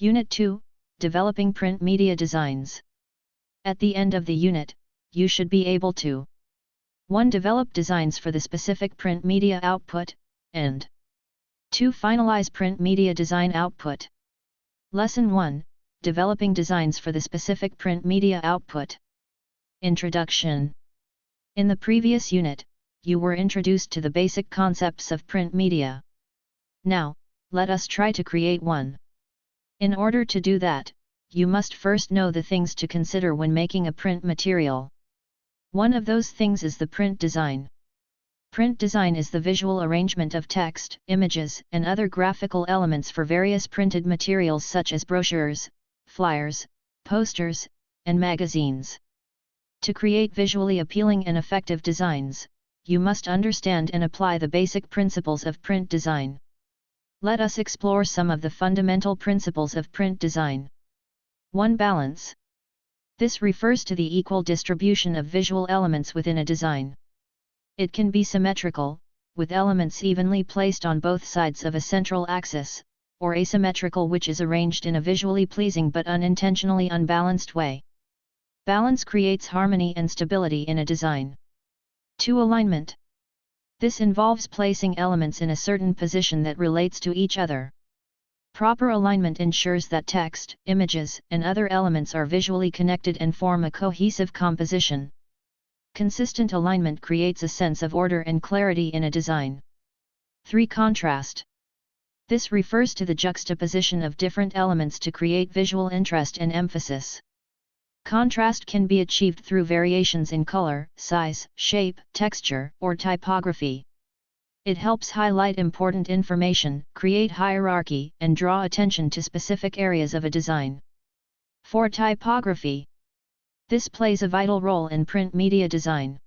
Unit 2, Developing Print Media Designs. At the end of the unit, you should be able to 1. Develop designs for the specific print media output, and 2. Finalize print media design output. Lesson 1, Developing designs for the specific print media output. Introduction. In the previous unit, you were introduced to the basic concepts of print media. Now, let us try to create one. In order to do that, you must first know the things to consider when making a print material. One of those things is the print design. Print design is the visual arrangement of text, images, and other graphical elements for various printed materials such as brochures, flyers, posters, and magazines. To create visually appealing and effective designs, you must understand and apply the basic principles of print design. Let us explore some of the fundamental principles of print design. 1. Balance. This refers to the equal distribution of visual elements within a design. It can be symmetrical, with elements evenly placed on both sides of a central axis, or asymmetrical, which is arranged in a visually pleasing but unintentionally unbalanced way. Balance creates harmony and stability in a design. 2. Alignment. This involves placing elements in a certain position that relates to each other. Proper alignment ensures that text, images, and other elements are visually connected and form a cohesive composition. Consistent alignment creates a sense of order and clarity in a design. 3. Contrast. This refers to the juxtaposition of different elements to create visual interest and emphasis. Contrast can be achieved through variations in color, size, shape, texture, or typography. It helps highlight important information, create hierarchy, and draw attention to specific areas of a design. 4. Typography. This plays a vital role in print media design.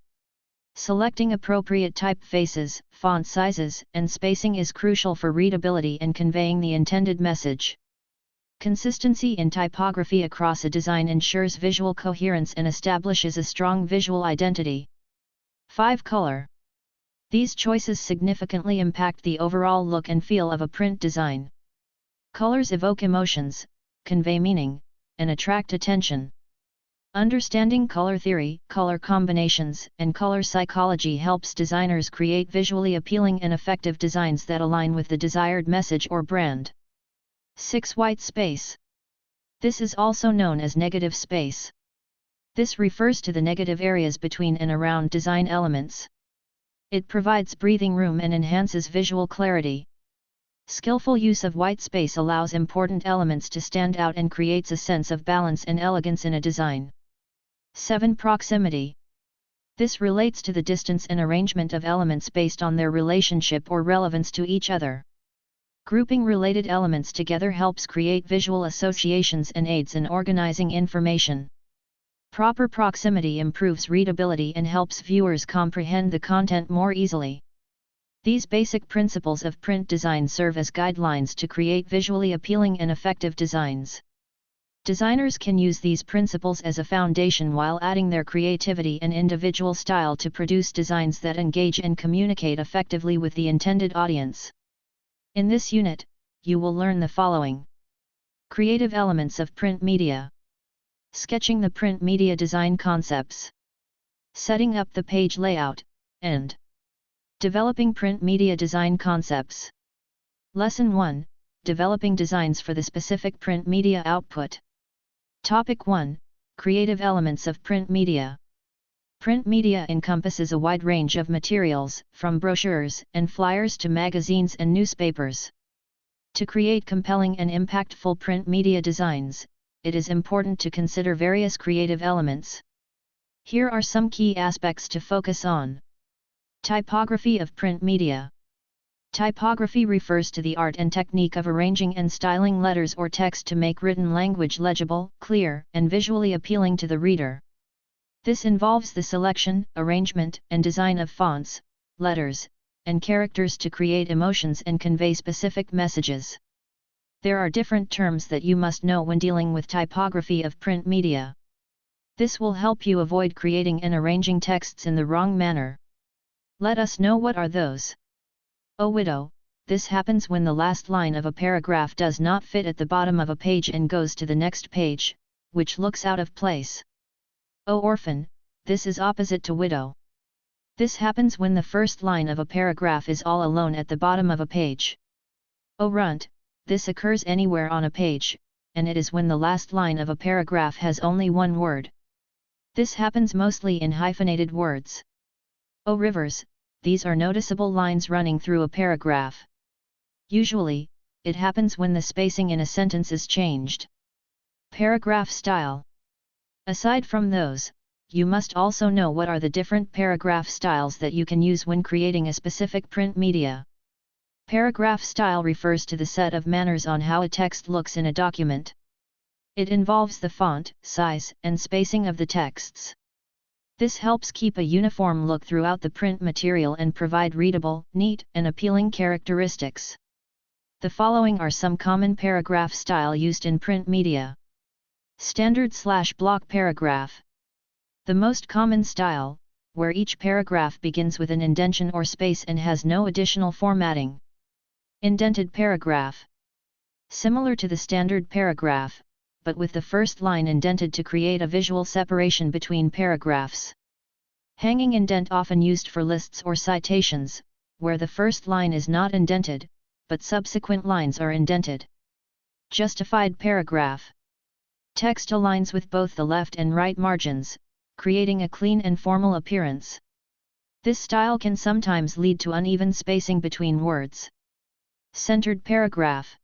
Selecting appropriate typefaces, font sizes, and spacing is crucial for readability and conveying the intended message. Consistency in typography across a design ensures visual coherence and establishes a strong visual identity. 5. Color. These choices significantly impact the overall look and feel of a print design. Colors evoke emotions, convey meaning, and attract attention. Understanding color theory, color combinations, and color psychology helps designers create visually appealing and effective designs that align with the desired message or brand. 6. White space. This is also known as negative space. This refers to the negative areas between and around design elements. It provides breathing room and enhances visual clarity. Skillful use of white space allows important elements to stand out and creates a sense of balance and elegance in a design. 7. Proximity. This relates to the distance and arrangement of elements based on their relationship or relevance to each other. Grouping related elements together helps create visual associations and aids in organizing information. Proper proximity improves readability and helps viewers comprehend the content more easily. These basic principles of print design serve as guidelines to create visually appealing and effective designs. Designers can use these principles as a foundation while adding their creativity and individual style to produce designs that engage and communicate effectively with the intended audience. In this unit, you will learn the following. Creative elements of print media. Sketching the print media design concepts. Setting up the page layout, and developing print media design concepts. Lesson 1, Developing designs for the specific print media output. Topic 1, Creative elements of print media. Print media encompasses a wide range of materials, from brochures and flyers to magazines and newspapers. To create compelling and impactful print media designs, it is important to consider various creative elements. Here are some key aspects to focus on. Typography of print media. Typography refers to the art and technique of arranging and styling letters or text to make written language legible, clear, and visually appealing to the reader. This involves the selection, arrangement, and design of fonts, letters, and characters to create emotions and convey specific messages. There are different terms that you must know when dealing with typography of print media. This will help you avoid creating and arranging texts in the wrong manner. Let us know what are those. Widow, this happens when the last line of a paragraph does not fit at the bottom of a page and goes to the next page, which looks out of place. O orphan, this is opposite to widow. This happens when the first line of a paragraph is all alone at the bottom of a page. O runt, this occurs anywhere on a page, and it is when the last line of a paragraph has only one word. This happens mostly in hyphenated words. O rivers, these are noticeable lines running through a paragraph. Usually, it happens when the spacing in a sentence is changed. Paragraph style. Aside from those, you must also know what are the different paragraph styles that you can use when creating a specific print media. Paragraph style refers to the set of manners on how a text looks in a document. It involves the font, size, and spacing of the texts. This helps keep a uniform look throughout the print material and provide readable, neat, and appealing characteristics. The following are some common paragraph style used in print media. Standard/block paragraph. The most common style, where each paragraph begins with an indentation or space and has no additional formatting. Indented paragraph. Similar to the standard paragraph, but with the first line indented to create a visual separation between paragraphs. Hanging indent, often used for lists or citations, where the first line is not indented, but subsequent lines are indented. Justified paragraph. Text aligns with both the left and right margins, creating a clean and formal appearance. This style can sometimes lead to uneven spacing between words. Centered paragraph.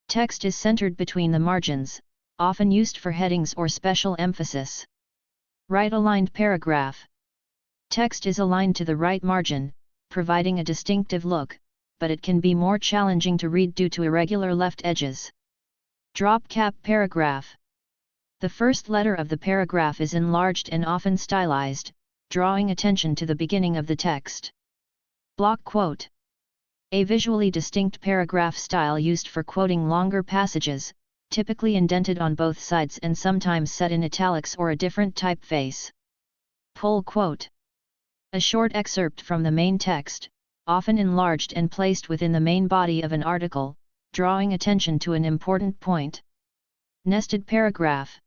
Text is centered between the margins, often used for headings or special emphasis. Right-aligned paragraph. Text is aligned to the right margin, providing a distinctive look, but it can be more challenging to read due to irregular left edges. Drop cap paragraph. The first letter of the paragraph is enlarged and often stylized, drawing attention to the beginning of the text. Block quote. A visually distinct paragraph style used for quoting longer passages, typically indented on both sides and sometimes set in italics or a different typeface. Pull quote. A short excerpt from the main text, often enlarged and placed within the main body of an article, drawing attention to an important point. Nested paragraph.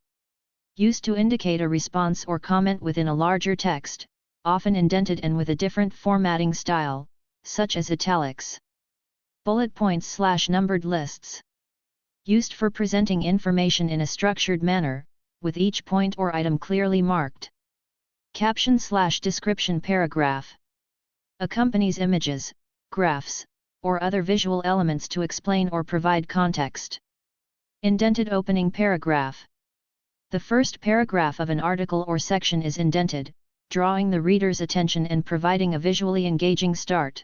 Used to indicate a response or comment within a larger text, often indented and with a different formatting style, such as italics. Bullet points/numbered lists. Used for presenting information in a structured manner, with each point or item clearly marked. Caption/description paragraph. Accompanies images, graphs, or other visual elements to explain or provide context. Indented opening paragraph. The first paragraph of an article or section is indented, drawing the reader's attention and providing a visually engaging start.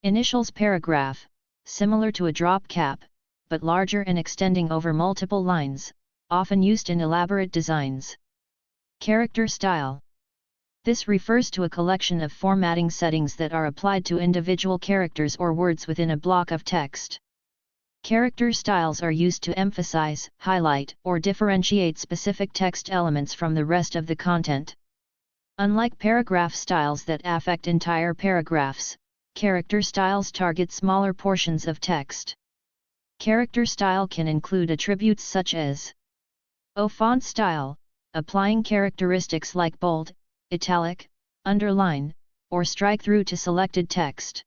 Initials paragraph, similar to a drop cap, but larger and extending over multiple lines, often used in elaborate designs. Character style. This refers to a collection of formatting settings that are applied to individual characters or words within a block of text. Character styles are used to emphasize, highlight, or differentiate specific text elements from the rest of the content. Unlike paragraph styles that affect entire paragraphs, character styles target smaller portions of text. Character style can include attributes such as font style, applying characteristics like bold, italic, underline, or strike through to selected text.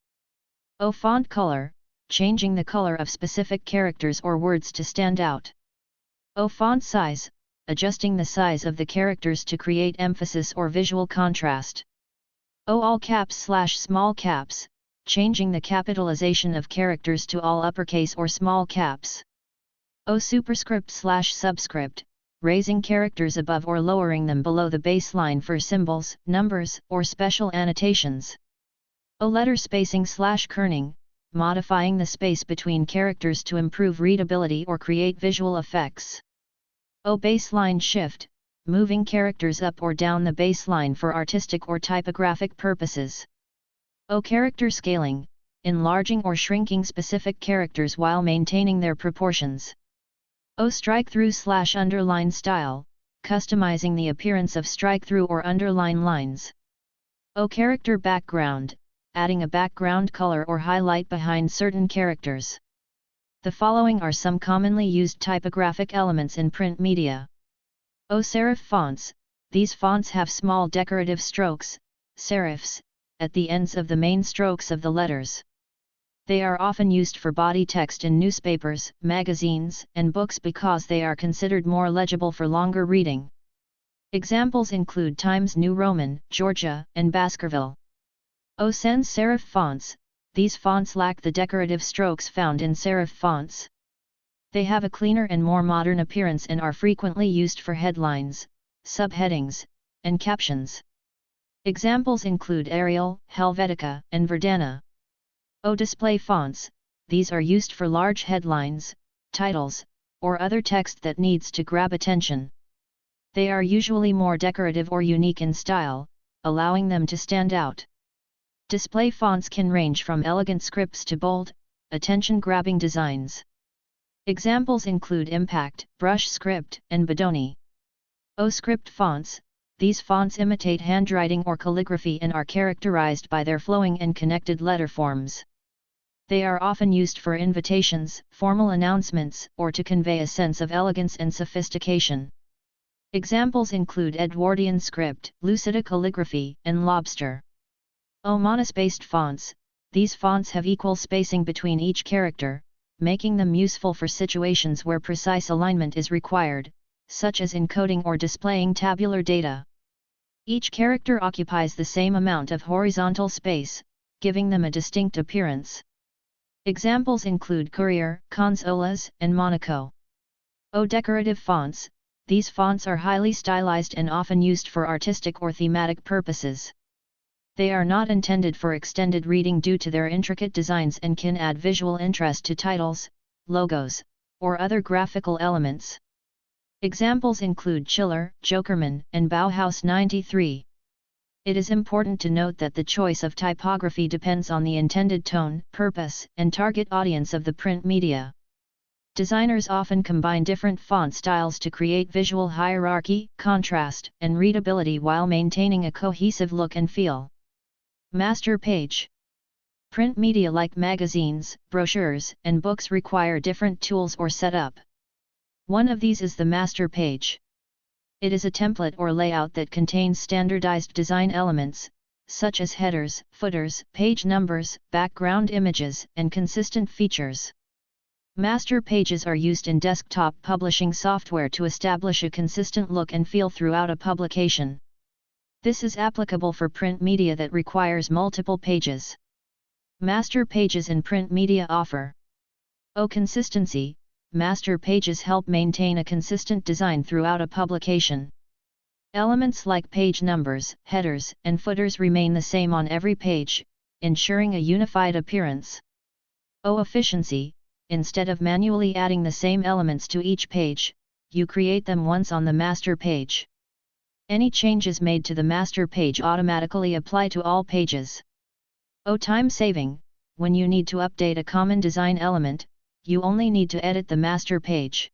Font color, changing the color of specific characters or words to stand out. Font size, adjusting the size of the characters to create emphasis or visual contrast. All caps/small caps, changing the capitalization of characters to all uppercase or small caps. Superscript/subscript, raising characters above or lowering them below the baseline for symbols, numbers, or special annotations. Letter spacing/kerning, modifying the space between characters to improve readability or create visual effects. Baseline shift, moving characters up or down the baseline for artistic or typographic purposes. Character scaling, enlarging or shrinking specific characters while maintaining their proportions. Strike-through/underline style, customizing the appearance of strike-through or underline lines. Character background, adding a background color or highlight behind certain characters. The following are some commonly used typographic elements in print media. Serif fonts. These fonts have small decorative strokes, serifs, at the ends of the main strokes of the letters. They are often used for body text in newspapers, magazines, and books because they are considered more legible for longer reading. Examples include Times New Roman, Georgia, and Baskerville. Sans serif fonts. These fonts lack the decorative strokes found in serif fonts. They have a cleaner and more modern appearance and are frequently used for headlines, subheadings, and captions. Examples include Arial, Helvetica, and Verdana. Display fonts. These are used for large headlines, titles, or other text that needs to grab attention. They are usually more decorative or unique in style, allowing them to stand out. Display fonts can range from elegant scripts to bold, attention-grabbing designs. Examples include Impact, Brush Script, and Bodoni. Script fonts. These fonts imitate handwriting or calligraphy and are characterized by their flowing and connected letter forms. They are often used for invitations, formal announcements, or to convey a sense of elegance and sophistication. Examples include Edwardian script, Lucida calligraphy, and Lobster. Monospaced fonts. These fonts have equal spacing between each character, making them useful for situations where precise alignment is required, such as encoding or displaying tabular data. Each character occupies the same amount of horizontal space, giving them a distinct appearance. Examples include Courier, Consolas, and Monaco. Decorative fonts. These fonts are highly stylized and often used for artistic or thematic purposes. They are not intended for extended reading due to their intricate designs and can add visual interest to titles, logos, or other graphical elements. Examples include Chiller, Jokerman, and Bauhaus 93. It is important to note that the choice of typography depends on the intended tone, purpose, and target audience of the print media. Designers often combine different font styles to create visual hierarchy, contrast, and readability while maintaining a cohesive look and feel. Master page. Print media like magazines, brochures, and books require different tools or setup. One of these is the master page. It is a template or layout that contains standardized design elements, such as headers, footers, page numbers, background images, and consistent features. Master pages are used in desktop publishing software to establish a consistent look and feel throughout a publication. This is applicable for print media that requires multiple pages. Master pages in print media offer consistency. Master pages help maintain a consistent design throughout a publication. Elements like page numbers, headers, and footers remain the same on every page, ensuring a unified appearance. Efficiency. Instead of manually adding the same elements to each page, you create them once on the master page. Any changes made to the master page automatically apply to all pages. Time saving. When you need to update a common design element, you only need to edit the master page.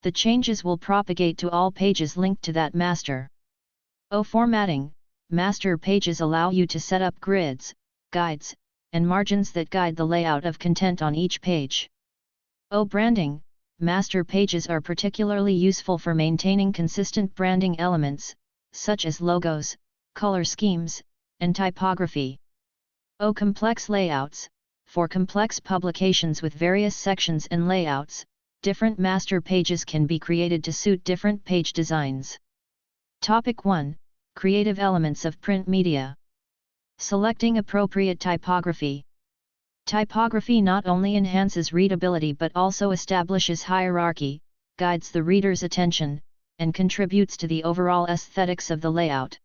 The changes will propagate to all pages linked to that master. Formatting. Master pages allow you to set up grids, guides, and margins that guide the layout of content on each page. Branding. Master pages are particularly useful for maintaining consistent branding elements, such as logos, color schemes, and typography. Complex layouts. For complex publications with various sections and layouts, different master pages can be created to suit different page designs. Topic 1. Creative elements of print media. Selecting appropriate typography. Typography not only enhances readability but also establishes hierarchy, guides the reader's attention, and contributes to the overall aesthetics of the layout.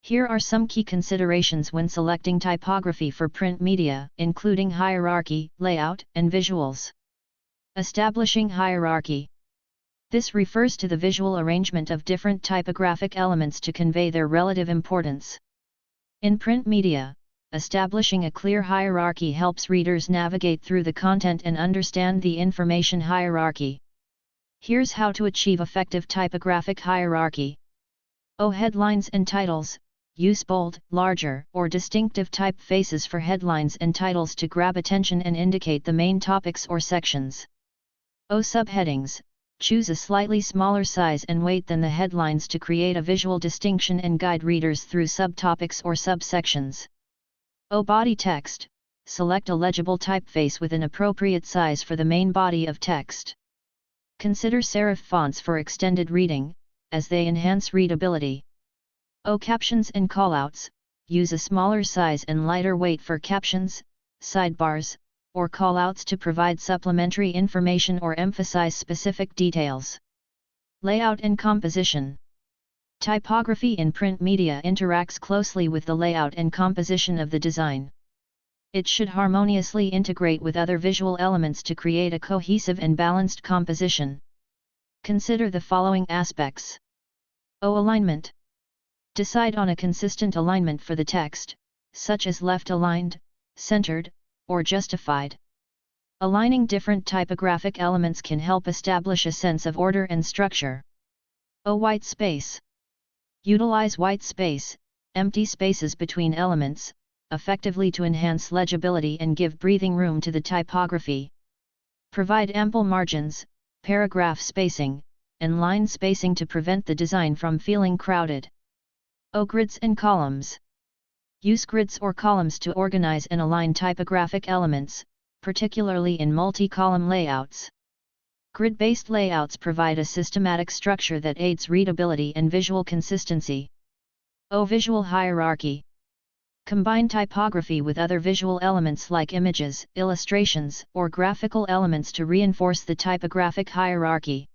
Here are some key considerations when selecting typography for print media, including hierarchy, layout, and visuals. Establishing hierarchy. This refers to the visual arrangement of different typographic elements to convey their relative importance. In print media, establishing a clear hierarchy helps readers navigate through the content and understand the information hierarchy. Here's how to achieve effective typographic hierarchy. Headlines and titles. use bold, larger, or distinctive typefaces for headlines and titles to grab attention and indicate the main topics or sections. Subheadings. Choose a slightly smaller size and weight than the headlines to create a visual distinction and guide readers through subtopics or subsections. Body text. Select a legible typeface with an appropriate size for the main body of text. Consider serif fonts for extended reading, as they enhance readability. Captions and callouts. Use a smaller size and lighter weight for captions, sidebars, or callouts to provide supplementary information or emphasize specific details. Layout and composition. Typography in print media interacts closely with the layout and composition of the design. It should harmoniously integrate with other visual elements to create a cohesive and balanced composition. Consider the following aspects. Alignment. Decide on a consistent alignment for the text, such as left-aligned, centered, or justified. Aligning different typographic elements can help establish a sense of order and structure. White space. Utilize white space, empty spaces between elements, effectively to enhance legibility and give breathing room to the typography. Provide ample margins, paragraph spacing, and line spacing to prevent the design from feeling crowded. Grids and columns. Use grids or columns to organize and align typographic elements, particularly in multi-column layouts. Grid-based layouts provide a systematic structure that aids readability and visual consistency. Visual hierarchy. Combine typography with other visual elements like images, illustrations, or graphical elements to reinforce the typographic hierarchy.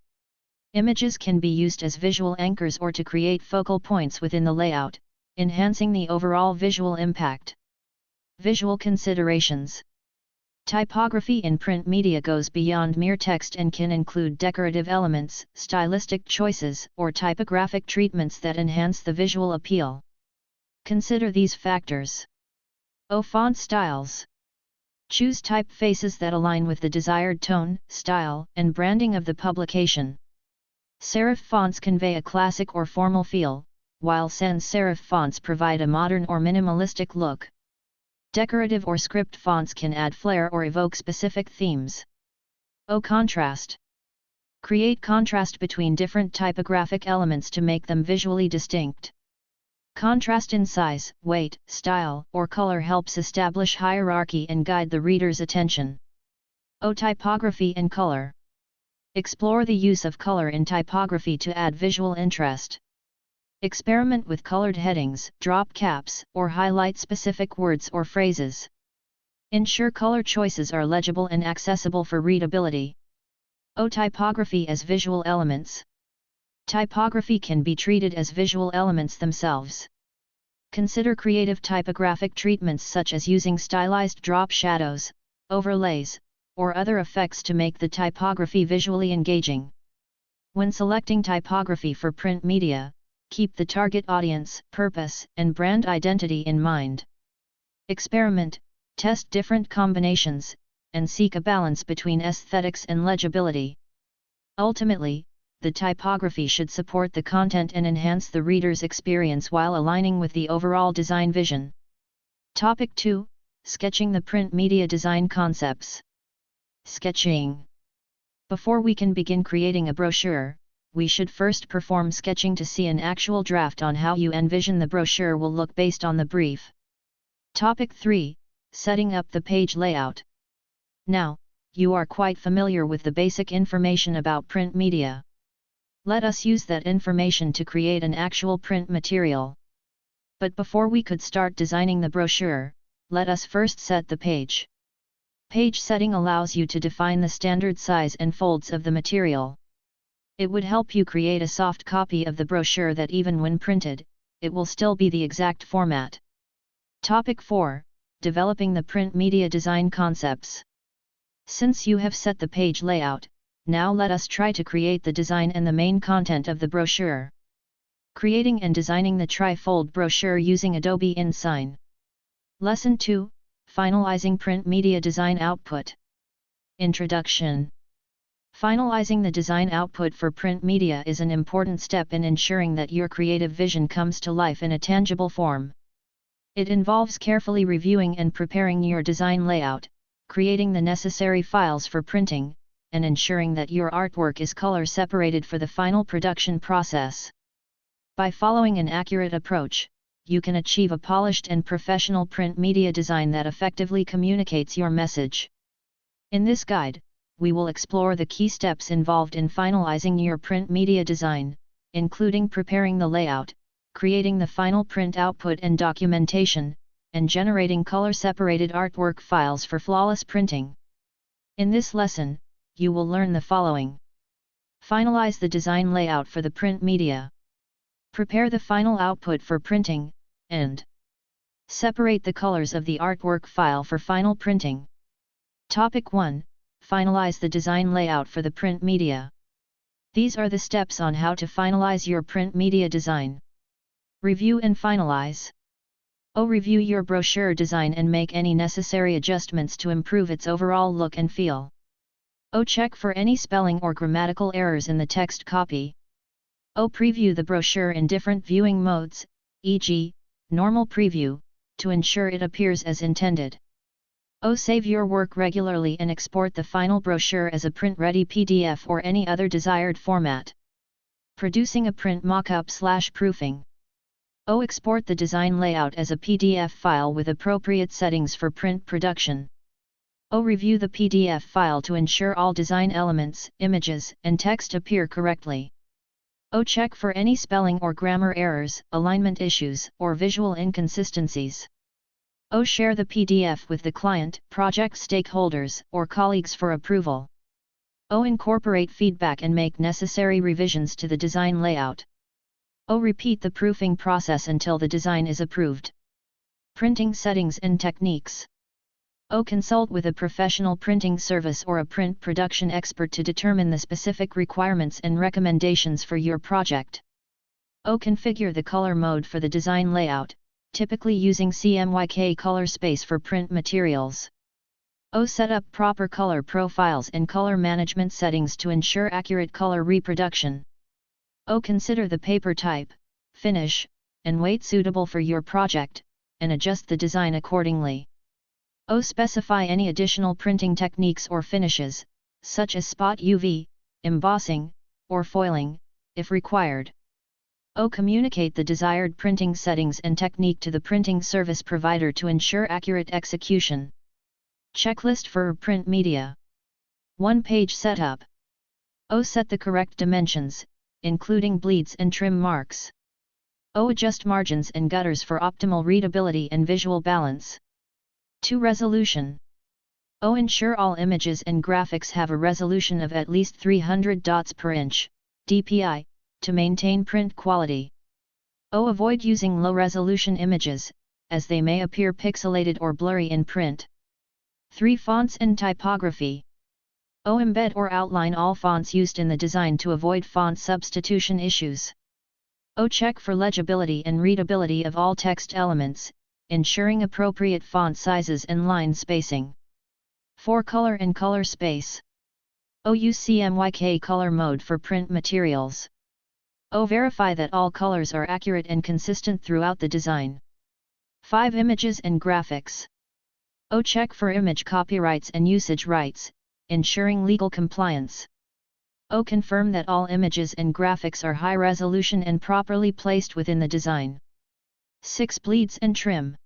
Images can be used as visual anchors or to create focal points within the layout, enhancing the overall visual impact. Visual considerations. Typography in print media goes beyond mere text and can include decorative elements, stylistic choices, or typographic treatments that enhance the visual appeal. Consider these factors. Font styles. Choose typefaces that align with the desired tone, style, and branding of the publication. Serif fonts convey a classic or formal feel, while sans serif fonts provide a modern or minimalistic look. Decorative or script fonts can add flair or evoke specific themes. Contrast. Create contrast between different typographic elements to make them visually distinct. Contrast in size, weight, style, or color helps establish hierarchy and guide the reader's attention. Typography and color. Explore the use of color in typography to add visual interest. Experiment with colored headings, drop caps, or highlight specific words or phrases. Ensure color choices are legible and accessible for readability. Typography as visual elements. Typography can be treated as visual elements themselves. Consider creative typographic treatments such as using stylized drop shadows, overlays, or other effects to make the typography visually engaging. When selecting typography for print media, keep the target audience, purpose, and brand identity in mind. Experiment, test different combinations, and seek a balance between aesthetics and legibility. Ultimately, the typography should support the content and enhance the reader's experience while aligning with the overall design vision. Topic 2: Sketching the print media design concepts. Sketching. Before we can begin creating a brochure, we should first perform sketching to see an actual draft on how you envision the brochure will look based on the brief. Topic 3: Setting up the page layout. Now, you are quite familiar with the basic information about print media. Let us use that information to create an actual print material. But before we could start designing the brochure, let us first set the page. Page setting allows you to define the standard size and folds of the material. It would help you create a soft copy of the brochure that even when printed, it will still be the exact format. Topic 4: Developing the print media design concepts. Since you have set the page layout, now let us try to create the design and the main content of the brochure. Creating and designing the tri-fold brochure using Adobe InDesign. Lesson 2: Finalizing print media design output. Introduction. Finalizing the design output for print media is an important step in ensuring that your creative vision comes to life in a tangible form. It involves carefully reviewing and preparing your design layout, creating the necessary files for printing, and ensuring that your artwork is color separated for the final production process. By following an accurate approach, you can achieve a polished and professional print media design that effectively communicates your message. In this guide, we will explore the key steps involved in finalizing your print media design, including preparing the layout, creating the final print output and documentation, and generating color-separated artwork files for flawless printing. In this lesson, you will learn the following. Finalize the design layout for the print media. Prepare the final output for printing, and separate the colors of the artwork file for final printing. Topic 1. Finalize the design layout for the print media. These are the steps on how to finalize your print media design. Review and finalize. Review your brochure design and make any necessary adjustments to improve its overall look and feel. Check for any spelling or grammatical errors in the text copy. Preview the brochure in different viewing modes, e.g., normal preview, to ensure it appears as intended. Save your work regularly and export the final brochure as a print-ready PDF or any other desired format. Producing a print mockup/proofing. Export the design layout as a PDF file with appropriate settings for print production. Review the PDF file to ensure all design elements, images, and text appear correctly. Check for any spelling or grammar errors, alignment issues, or visual inconsistencies. Share the PDF with the client, project stakeholders, or colleagues for approval. Incorporate feedback and make necessary revisions to the design layout. Repeat the proofing process until the design is approved. Printing settings and techniques. Consult with a professional printing service or a print production expert to determine the specific requirements and recommendations for your project. Configure the color mode for the design layout, typically using CMYK color space for print materials. Set up proper color profiles and color management settings to ensure accurate color reproduction. Consider the paper type, finish, and weight suitable for your project, and adjust the design accordingly. Specify any additional printing techniques or finishes, such as spot UV, embossing, or foiling, if required. Communicate the desired printing settings and technique to the printing service provider to ensure accurate execution. Checklist for print media. 1-page setup. Set the correct dimensions, including bleeds and trim marks. Adjust margins and gutters for optimal readability and visual balance. 2. Resolution. Ensure all images and graphics have a resolution of at least 300 dots per inch, DPI, to maintain print quality. Avoid using low-resolution images, as they may appear pixelated or blurry in print. 3. Fonts and typography. Embed or outline all fonts used in the design to avoid font substitution issues. Check for legibility and readability of all text elements, ensuring appropriate font sizes and line spacing. 4. Color and color space. Use CMYK color mode for print materials. Verify that all colors are accurate and consistent throughout the design. 5. Images and graphics. Check for image copyrights and usage rights, ensuring legal compliance. Confirm that all images and graphics are high resolution and properly placed within the design. 6. Bleeds and trim.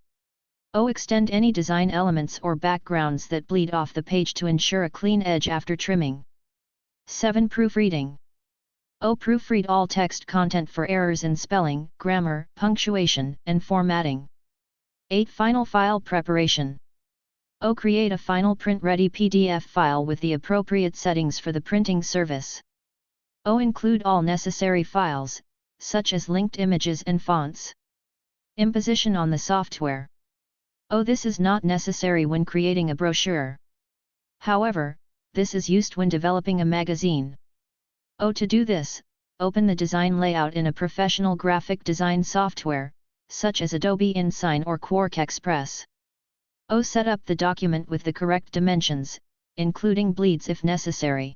Extend any design elements or backgrounds that bleed off the page to ensure a clean edge after trimming. 7. Proofreading. Proofread all text content for errors in spelling, grammar, punctuation, and formatting. 8. Final file preparation. Create a final print-ready PDF file with the appropriate settings for the printing service. Include all necessary files, such as linked images and fonts. Imposition on the software. This is not necessary when creating a brochure. However, this is used when developing a magazine. To do this, open the design layout in a professional graphic design software, such as Adobe InDesign or Quark Express. Set up the document with the correct dimensions, including bleeds if necessary.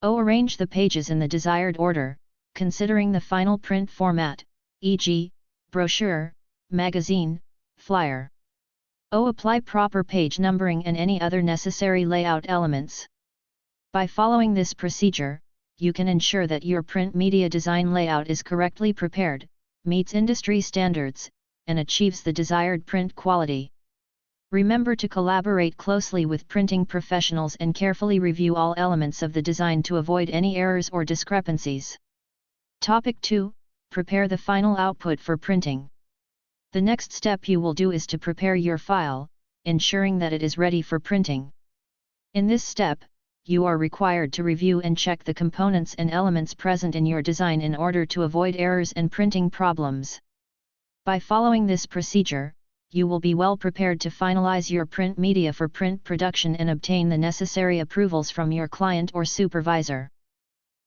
Arrange the pages in the desired order, considering the final print format, e.g., brochure, magazine, flyer. Apply proper page numbering and any other necessary layout elements. By following this procedure, you can ensure that your print media design layout is correctly prepared, meets industry standards, and achieves the desired print quality. Remember to collaborate closely with printing professionals and carefully review all elements of the design to avoid any errors or discrepancies. Topic 2. Prepare the final output for printing. The next step you will do is to prepare your file, ensuring that it is ready for printing. In this step, you are required to review and check the components and elements present in your design in order to avoid errors and printing problems. By following this procedure, you will be well prepared to finalize your print media for print production and obtain the necessary approvals from your client or supervisor.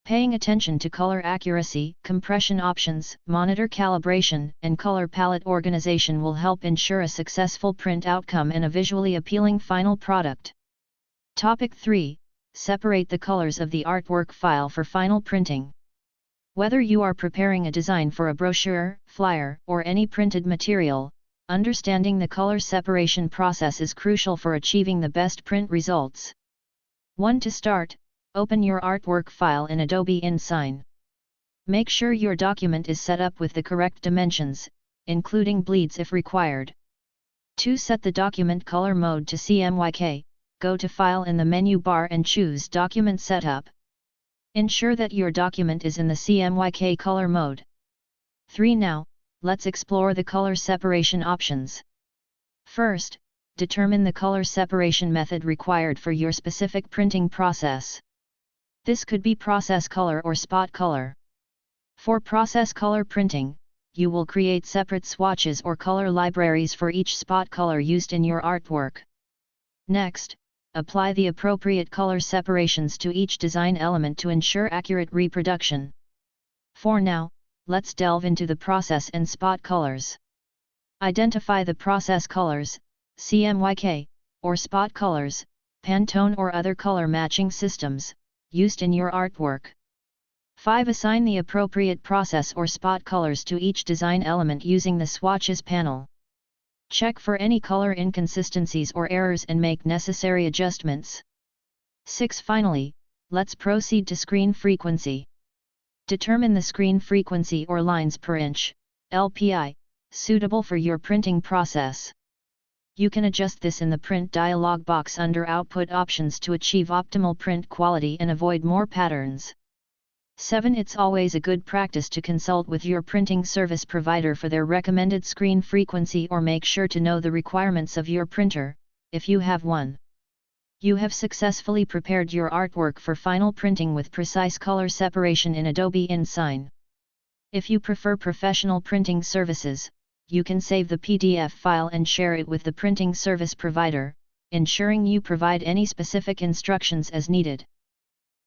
Paying attention to color accuracy, compression options, monitor calibration, and color palette organization will help ensure a successful print outcome and a visually appealing final product. Topic 3. Separate the colors of the artwork file for final printing. Whether you are preparing a design for a brochure, flyer, or any printed material, understanding the color separation process is crucial for achieving the best print results. 1. To start, open your artwork file in Adobe InDesign. Make sure your document is set up with the correct dimensions, including bleeds if required. 2. Set the document color mode to CMYK. Go to File in the menu bar and choose Document Setup. Ensure that your document is in the CMYK color mode. 3. Now, let's explore the color separation options. First, determine the color separation method required for your specific printing process. This could be process color or spot color. For process color printing, you will create separate swatches or color libraries for each spot color used in your artwork. Next, apply the appropriate color separations to each design element to ensure accurate reproduction. For now, let's delve into the process and spot colors. Identify the process colors, CMYK, or spot colors, Pantone or other color matching systems, used in your artwork. 5. Assign the appropriate process or spot colors to each design element using the Swatches panel. Check for any color inconsistencies or errors and make necessary adjustments. 6. Finally, let's proceed to screen frequency. Determine the screen frequency or lines per inch, LPI, suitable for your printing process. You can adjust this in the print dialog box under Output Options to achieve optimal print quality and avoid more patterns. 7. It's always a good practice to consult with your printing service provider for their recommended screen frequency or make sure to know the requirements of your printer, if you have one. You have successfully prepared your artwork for final printing with precise color separation in Adobe InDesign. If you prefer professional printing services, you can save the PDF file and share it with the printing service provider, ensuring you provide any specific instructions as needed.